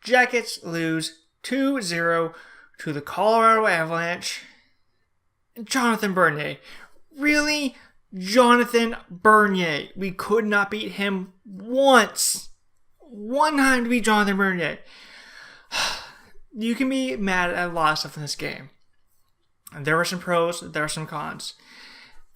Jackets lose 2-0 to the Colorado Avalanche. Jonathan Bernier. Really? Jonathan Bernier. We could not beat him once. One time to beat Jonathan Bernier. You can be mad at a lot of stuff in this game. There were some pros, there were some cons.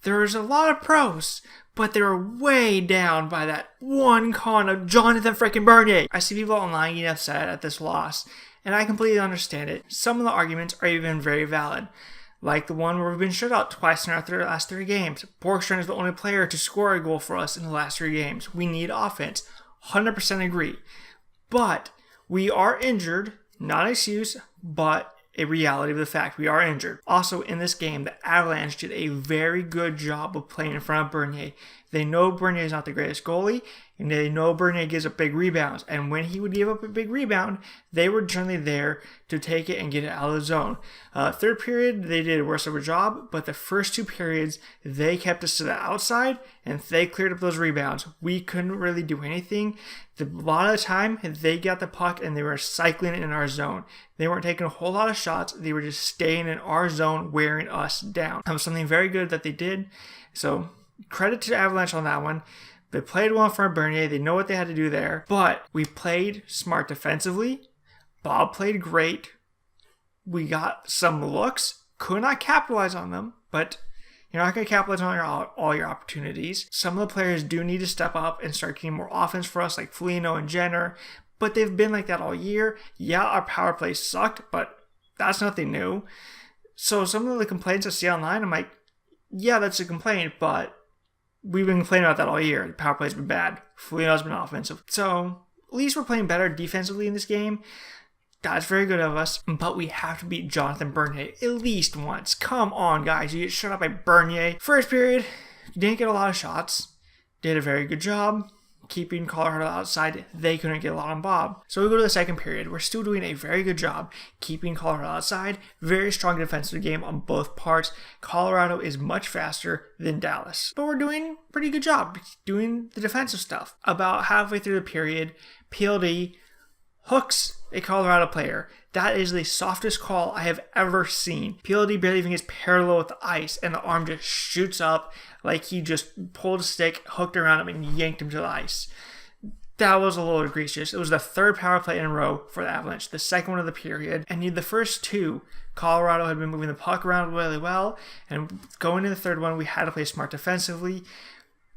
There was a lot of pros, but they were way down by that one con of Jonathan freaking Bernier. I see people online getting upset at this loss, and I completely understand it. Some of the arguments are even very valid. Like the one where we've been shut out twice in our last 3 games. Borgstrand is the only player to score a goal for us in the last 3 games. We need offense. 100% agree. But we are injured. Not an excuse, but a reality of the fact we are injured. Also, in this game, the Avalanche did a very good job of playing in front of Bernier. They know Bernier is not the greatest goalie, and they know Bernier gives up big rebounds. And when he would give up a big rebound, they were generally there to take it and get it out of the zone. Third period, they did a worse of a job, but the first 2 periods, they kept us to the outside, and they cleared up those rebounds. We couldn't really do anything. A lot of the time, they got the puck and they were cycling in our zone. They weren't taking a whole lot of shots. They were just staying in our zone, wearing us down. That was something very good that they did. So credit to Avalanche on that one. They played well in front of Bernier. They know what they had to do there. But we played smart defensively. Bob played great. We got some looks. Could not capitalize on them, but you're not going to capitalize on all your opportunities. Some of the players do need to step up and start getting more offense for us, like Foligno and Jenner. But they've been like that all year. Yeah, our power play sucked, but that's nothing new. So some of the complaints I see online, I'm like, yeah, that's a complaint, but we've been complaining about that all year. The power play's been bad. Foligno's been offensive. So at least we're playing better defensively in this game. That's very good of us, but we have to beat Jonathan Bernier at least once. Come on, guys. You get shut up by Bernier. First period, didn't get a lot of shots. Did a very good job keeping Colorado outside. They couldn't get a lot on Bob. So we go to the second period. We're still doing a very good job keeping Colorado outside. Very strong defensive game on both parts. Colorado is much faster than Dallas, but we're doing a pretty good job doing the defensive stuff. About halfway through the period, PLD hooks a Colorado player. That is the softest call I have ever seen. PLD barely even gets parallel with the ice, and the arm just shoots up like he just pulled a stick, hooked around him, and yanked him to the ice. That was a little egregious. It was the 3rd power play in a row for the Avalanche, the second one of the period. And the first 2, Colorado had been moving the puck around really well, and going into the 3rd one, we had to play smart defensively.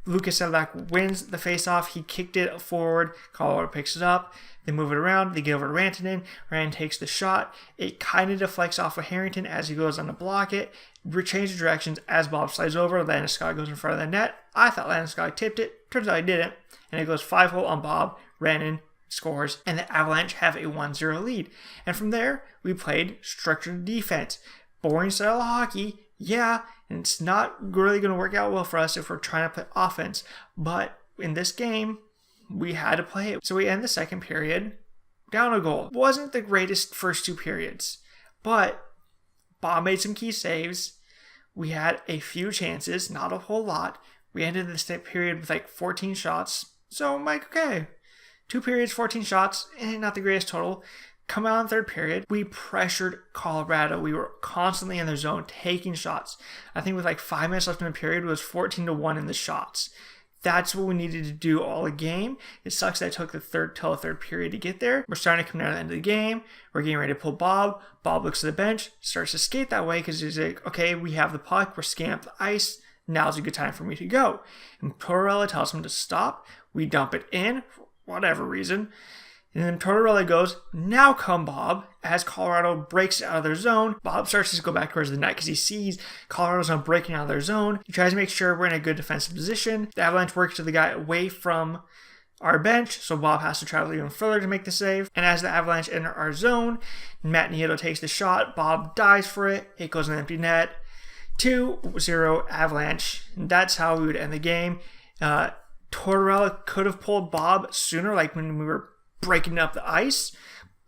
Lucas Sedlak wins the faceoff. He kicked it forward. Colorado picks it up. They move it around. They get over to Rantanen. Rantanen takes the shot. It kind of deflects off of Harrington as he goes on to block it. Changes directions as Bob slides over. Landeskog goes in front of the net. I thought Landeskog tipped it. Turns out he didn't. And it goes 5-hole on Bob. Rantanen scores. And the Avalanche have a 1-0 lead. And from there, we played structured defense. Boring style of hockey. Yeah, and it's not really going to work out well for us if we're trying to play offense. But in this game, we had to play it. So we end the second period down a goal. Wasn't the greatest first 2 periods, but Bob made some key saves. We had a few chances, not a whole lot. We ended the period with like 14 shots. So I'm like, okay, 2 periods, 14 shots, not the greatest total. Come out in the 3rd period, we pressured Colorado. We were constantly in their zone, taking shots. I think with like 5 minutes left in the period, it was 14-1 in the shots. That's what we needed to do all the game. It sucks that it took the 3rd period to get there. We're starting to come down to the end of the game. We're getting ready to pull Bob. Bob looks at the bench, starts to skate that way because he's like, okay, we have the puck. We're scanning up the ice. Now's a good time for me to go. And Tortorella tells him to stop. We dump it in for whatever reason. And then Tortorella goes, now come Bob, as Colorado breaks out of their zone. Bob starts to go back towards the net because he sees Colorado's now breaking out of their zone. He tries to make sure we're in a good defensive position. The Avalanche works to the guy away from our bench, so Bob has to travel even further to make the save. And as the Avalanche enter our zone, Matt Nieto takes the shot. Bob dives for it. It goes in an empty net. 2-0 Avalanche. And that's how we would end the game. Tortorella could have pulled Bob sooner, like when we were breaking up the ice,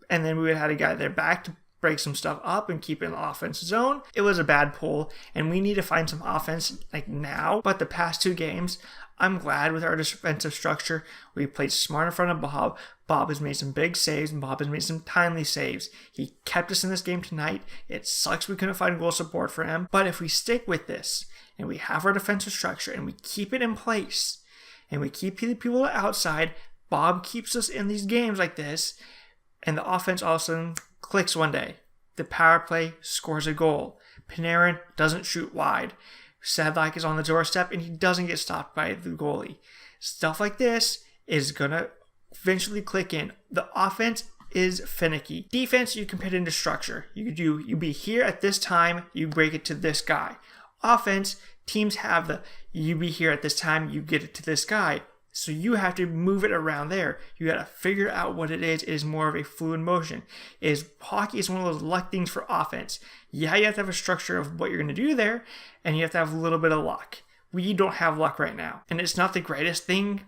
and then we would have had a guy there back to break some stuff up and keep it in the offense zone. It was a bad pull, and we need to find some offense like now. But the past 2 games, I'm glad with our defensive structure. We played smart in front of Bob. Bob has made some big saves, and Bob has made some timely saves. He kept us in this game tonight. It sucks we couldn't find goal support for him, but if we stick with this, and we have our defensive structure, and we keep it in place, and we keep the people outside, Bob keeps us in these games like this, and the offense all of a sudden clicks one day. The power play scores a goal. Panarin doesn't shoot wide. Sedlak is on the doorstep, and he doesn't get stopped by the goalie. Stuff like this is going to eventually click in. The offense is finicky. Defense, you can put into structure. You be here at this time, you break it to this guy. Offense, teams have you be here at this time, you get it to this guy. So you have to move it around there. You got to figure out what it is. It is more of a fluid motion. Hockey is one of those luck things for offense. Yeah, you have to have a structure of what you're going to do there, and you have to have a little bit of luck. We don't have luck right now, and it's not the greatest thing,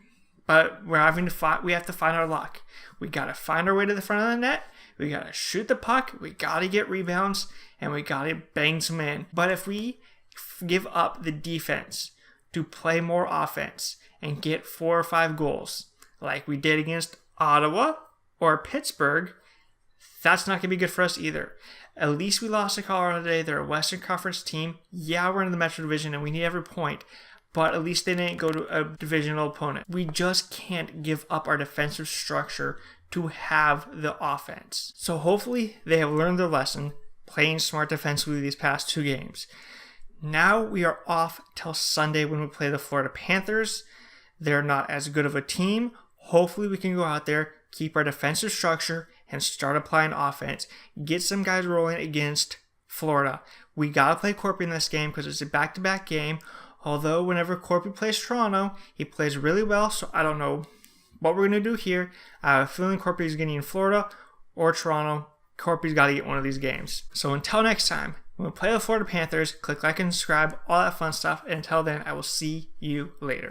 but we have to find our luck. We got to find our way to the front of the net. We got to shoot the puck. We got to get rebounds, and we got to bang some in. But if we give up the defense to play more offense and get 4 or 5 goals like we did against Ottawa or Pittsburgh, that's not going to be good for us either. At least we lost to Colorado today. They're a Western Conference team. Yeah, we're in the Metro Division and we need every point, but at least they didn't go to a divisional opponent. We just can't give up our defensive structure to have the offense. So hopefully they have learned their lesson, playing smart defensively these past 2 games. Now we are off till Sunday when we play the Florida Panthers. They're not as good of a team. Hopefully we can go out there, keep our defensive structure, and start applying offense. Get some guys rolling against Florida. We got to play Corpy in this game because it's a back-to-back game. Although whenever Corpy plays Toronto, he plays really well, so I don't know what we're going to do here. I have a feeling Corpy is getting in Florida or Toronto. Corpy's got to get one of these games. So until next time, when we play the Florida Panthers, click like and subscribe, all that fun stuff. And until then, I will see you later.